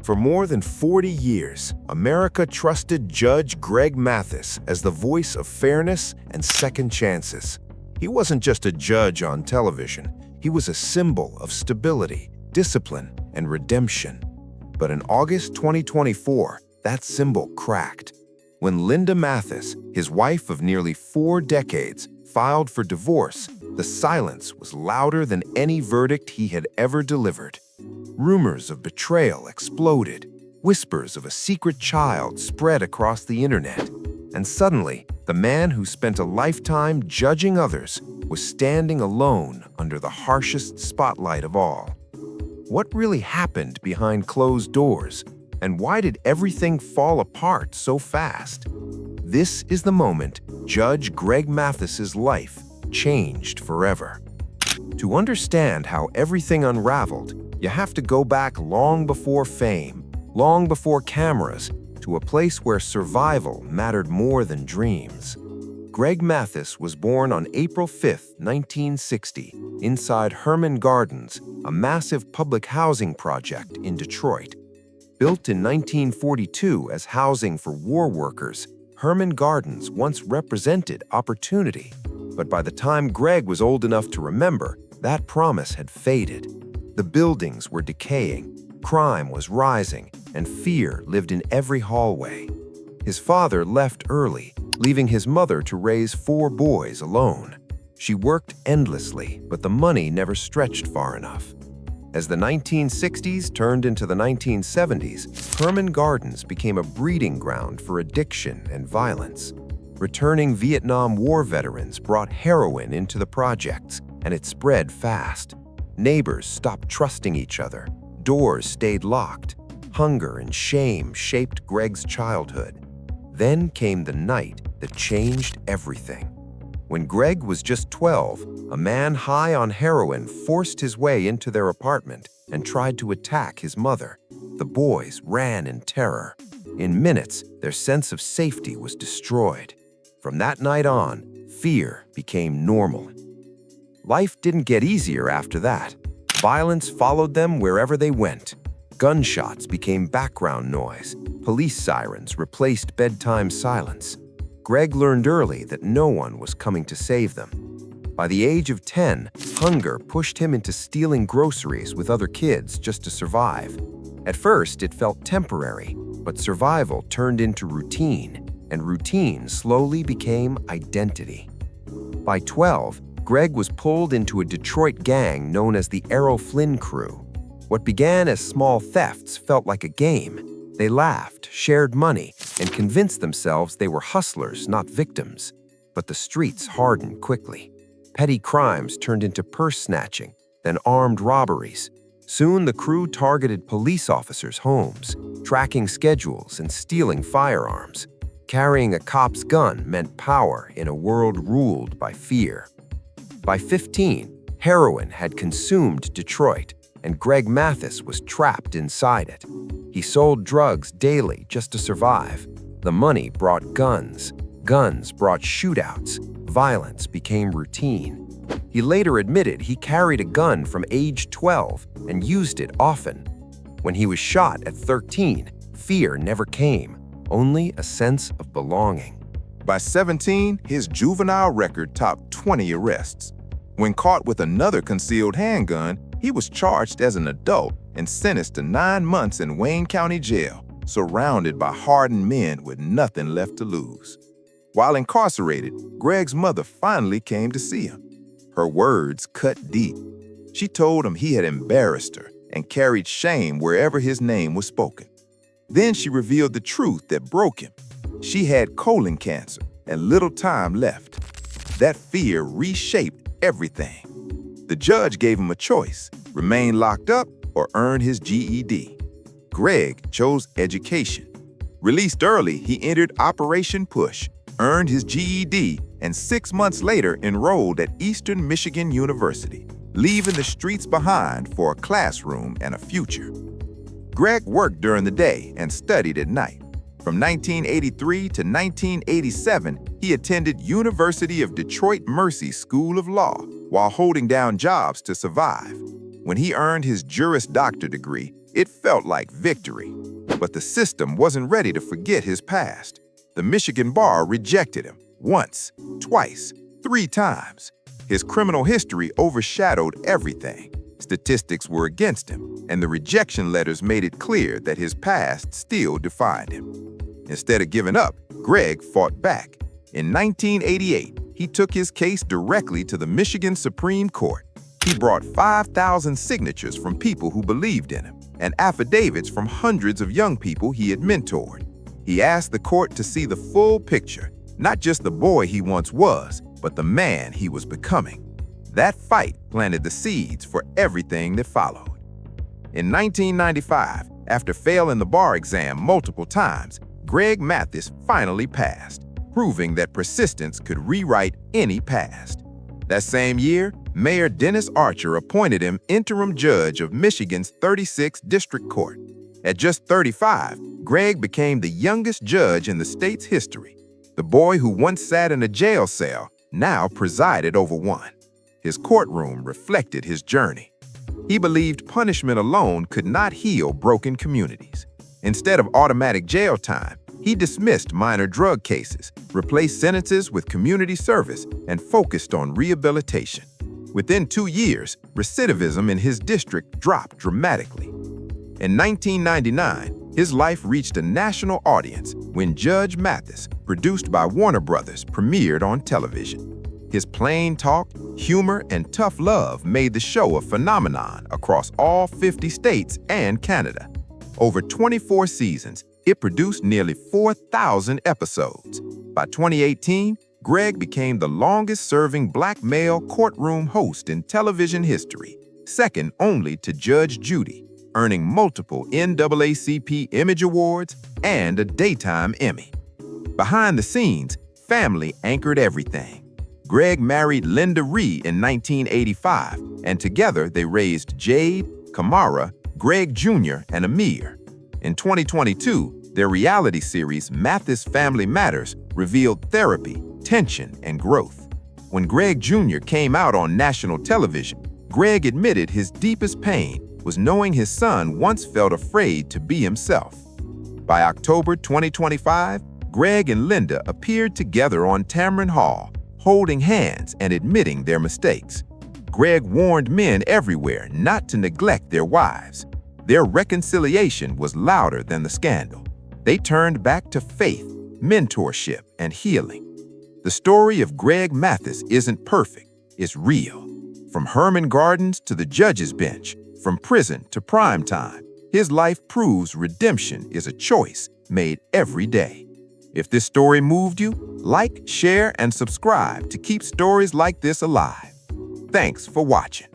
For more than 40 years, America trusted Judge Greg Mathis as the voice of fairness and second chances. He wasn't just a judge on television. He was a symbol of stability, discipline, and redemption. But in August 2024, that symbol cracked. When Linda Mathis, his wife of nearly 4 decades, filed for divorce, the silence was louder than any verdict he had ever delivered. Rumors of betrayal exploded. Whispers of a secret child spread across the internet. And suddenly, the man who spent a lifetime judging others was standing alone under the harshest spotlight of all. What really happened behind closed doors? And why did everything fall apart so fast? This is the moment Judge Greg Mathis's life changed forever. To understand how everything unraveled, you have to go back long before fame, long before cameras, to a place where survival mattered more than dreams. Greg Mathis was born on April 5, 1960, inside Herman Gardens, a massive public housing project in Detroit. Built in 1942 as housing for war workers, Herman Gardens once represented opportunity. But by the time Greg was old enough to remember, that promise had faded. The buildings were decaying, crime was rising, and fear lived in every hallway. His father left early, leaving his mother to raise 4 boys alone. She worked endlessly, but the money never stretched far enough. As the 1960s turned into the 1970s, Herman Gardens became a breeding ground for addiction and violence. Returning Vietnam War veterans brought heroin into the projects, and it spread fast. Neighbors stopped trusting each other. Doors stayed locked. Hunger and shame shaped Greg's childhood. Then came the night that changed everything. When Greg was just 12, a man high on heroin forced his way into their apartment and tried to attack his mother. The boys ran in terror. In minutes, their sense of safety was destroyed. From that night on, fear became normal. Life didn't get easier after that. Violence followed them wherever they went. Gunshots became background noise. Police sirens replaced bedtime silence. Greg learned early that no one was coming to save them. By the age of 10, hunger pushed him into stealing groceries with other kids just to survive. At first, it felt temporary, but survival turned into routine, and routine slowly became identity. By 12, Greg was pulled into a Detroit gang known as the Errol Flynn Crew. What began as small thefts felt like a game. They laughed, shared money, and convinced themselves they were hustlers, not victims. But the streets hardened quickly. Petty crimes turned into purse snatching, then armed robberies. Soon the crew targeted police officers' homes, tracking schedules and stealing firearms. Carrying a cop's gun meant power in a world ruled by fear. By 15, heroin had consumed Detroit, and Greg Mathis was trapped inside it. He sold drugs daily just to survive. The money brought guns. Guns brought shootouts. Violence became routine. He later admitted he carried a gun from age 12 and used it often. When he was shot at 13, fear never came, only a sense of belonging. By 17, his juvenile record topped 20 arrests. When caught with another concealed handgun, he was charged as an adult and sentenced to 9 months in Wayne County Jail, surrounded by hardened men with nothing left to lose. While incarcerated, Greg's mother finally came to see him. Her words cut deep. She told him he had embarrassed her and carried shame wherever his name was spoken. Then she revealed the truth that broke him. She had colon cancer and little time left. That fear reshaped everything. The judge gave him a choice: remain locked up or earn his GED. Greg chose education. Released early, he entered Operation Push, earned his GED, and 6 months later enrolled at Eastern Michigan University, leaving the streets behind for a classroom and a future. Greg worked during the day and studied at night. From 1983 to 1987, he attended University of Detroit Mercy School of Law while holding down jobs to survive. When he earned his Juris Doctor degree, It felt like victory. But the system wasn't ready to forget his past. The Michigan bar rejected him once, twice, 3 times. His criminal history overshadowed everything. Statistics were against him, and the rejection letters made it clear that his past still defined him. Instead of giving up, Greg fought back. In 1988, he took his case directly to the Michigan Supreme Court. He brought 5,000 signatures from people who believed in him and affidavits from hundreds of young people he had mentored. He asked the court to see the full picture, not just the boy he once was, but the man he was becoming. That fight planted the seeds for everything that followed. In 1995, after failing the bar exam multiple times, Greg Mathis finally passed, proving that persistence could rewrite any past. That same year, Mayor Dennis Archer appointed him interim judge of Michigan's 36th District Court. At just 35, Greg became the youngest judge in the state's history. The boy who once sat in a jail cell now presided over one. His courtroom reflected his journey. He believed punishment alone could not heal broken communities. Instead of automatic jail time, he dismissed minor drug cases, replaced sentences with community service, and focused on rehabilitation. Within 2 years, recidivism in his district dropped dramatically. In 1999, his life reached a national audience when Judge Mathis, produced by Warner Brothers, premiered on television. His plain talk, humor, and tough love made the show a phenomenon across all 50 states and Canada. Over 24 seasons, it produced nearly 4,000 episodes. By 2018, Greg became the longest-serving Black male courtroom host in television history, second only to Judge Judy, earning multiple NAACP Image Awards and a Daytime Emmy. Behind the scenes, family anchored everything. Greg married Linda Ree in 1985, and together they raised Jade, Kamara, Greg Jr., and Amir. In 2022, their reality series Mathis Family Matters revealed therapy, tension, and growth. When Greg Jr. came out on national television, Greg admitted his deepest pain was knowing his son once felt afraid to be himself. By October 2025, Greg and Linda appeared together on Tamron Hall, holding hands and admitting their mistakes. Greg warned men everywhere not to neglect their wives. Their reconciliation was louder than the scandal. They turned back to faith, mentorship, and healing. The story of Greg Mathis isn't perfect, it's real. From Herman Gardens to the judge's bench, from prison to prime time, his life proves redemption is a choice made every day. If this story moved you, like, share, and subscribe to keep stories like this alive. Thanks for watching.